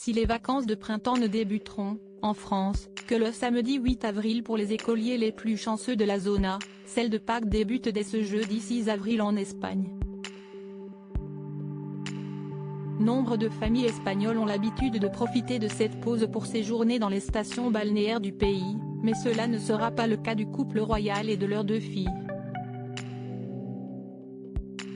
si les vacances de printemps ne débuteront, en France, que le samedi 8 avril pour les écoliers les plus chanceux de la zona, celle de Pâques débute dès ce jeudi 6 avril en Espagne. Nombre de familles espagnoles ont l'habitude de profiter de cette pause pour séjourner dans les stations balnéaires du pays, mais cela ne sera pas le cas du couple royal et de leurs 2 filles.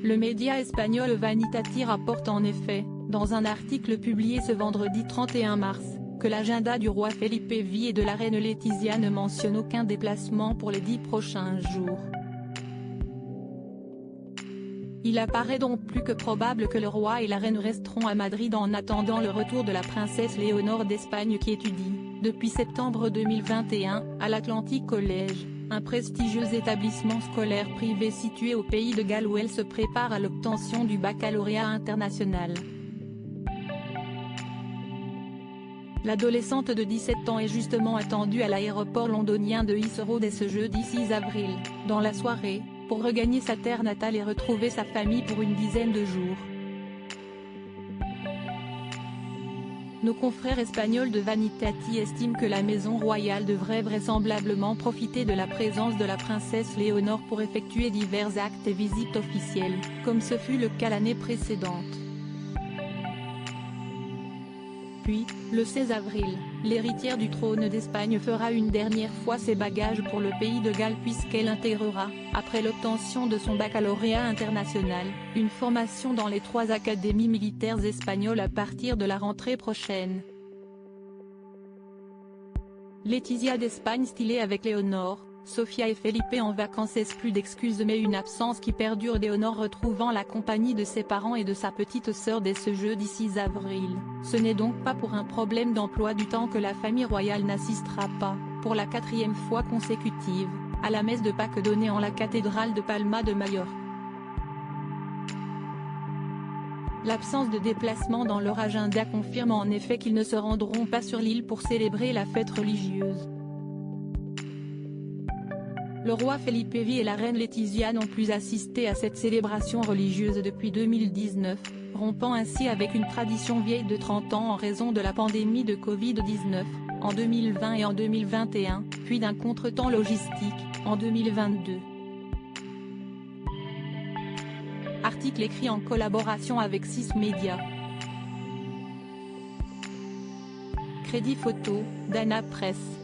Le média espagnol Vanitati rapporte en effet, dans un article publié ce vendredi 31 mars, que l'agenda du roi Felipe V et de la reine Letizia ne mentionne aucun déplacement pour les 10 prochains jours. Il apparaît donc plus que probable que le roi et la reine resteront à Madrid en attendant le retour de la princesse Léonore d'Espagne qui étudie, depuis septembre 2021, à l'Atlantic College, un prestigieux établissement scolaire privé situé au pays de Galles où elle se prépare à l'obtention du baccalauréat international. L'adolescente de 17 ans est justement attendue à l'aéroport londonien de Heathrow dès ce jeudi 6 avril, dans la soirée, pour regagner sa terre natale et retrouver sa famille pour une dizaine de jours. Nos confrères espagnols de Vanitati estiment que la maison royale devrait vraisemblablement profiter de la présence de la princesse Léonore pour effectuer divers actes et visites officielles, comme ce fut le cas l'année précédente. Puis, le 16 avril, l'héritière du trône d'Espagne fera une dernière fois ses bagages pour le pays de Galles puisqu'elle intégrera, après l'obtention de son baccalauréat international, une formation dans les 3 académies militaires espagnoles à partir de la rentrée prochaine. Letizia d'Espagne stylée avec Léonore, Sofia et Felipe en vacances plus d'excuses mais une absence qui perdure. Léonore retrouvant la compagnie de ses parents et de sa petite sœur dès ce jeudi 6 avril, ce n'est donc pas pour un problème d'emploi du temps que la famille royale n'assistera pas, pour la 4e fois consécutive, à la messe de Pâques donnée en la cathédrale de Palma de Majorque. L'absence de déplacement dans leur agenda confirme en effet qu'ils ne se rendront pas sur l'île pour célébrer la fête religieuse. Le roi Felipe V et la reine Letizia n'ont plus assisté à cette célébration religieuse depuis 2019, rompant ainsi avec une tradition vieille de 30 ans en raison de la pandémie de Covid-19, en 2020 et en 2021, puis d'un contretemps logistique, en 2022. Article écrit en collaboration avec 6 médias. Crédit photo, Dana Press.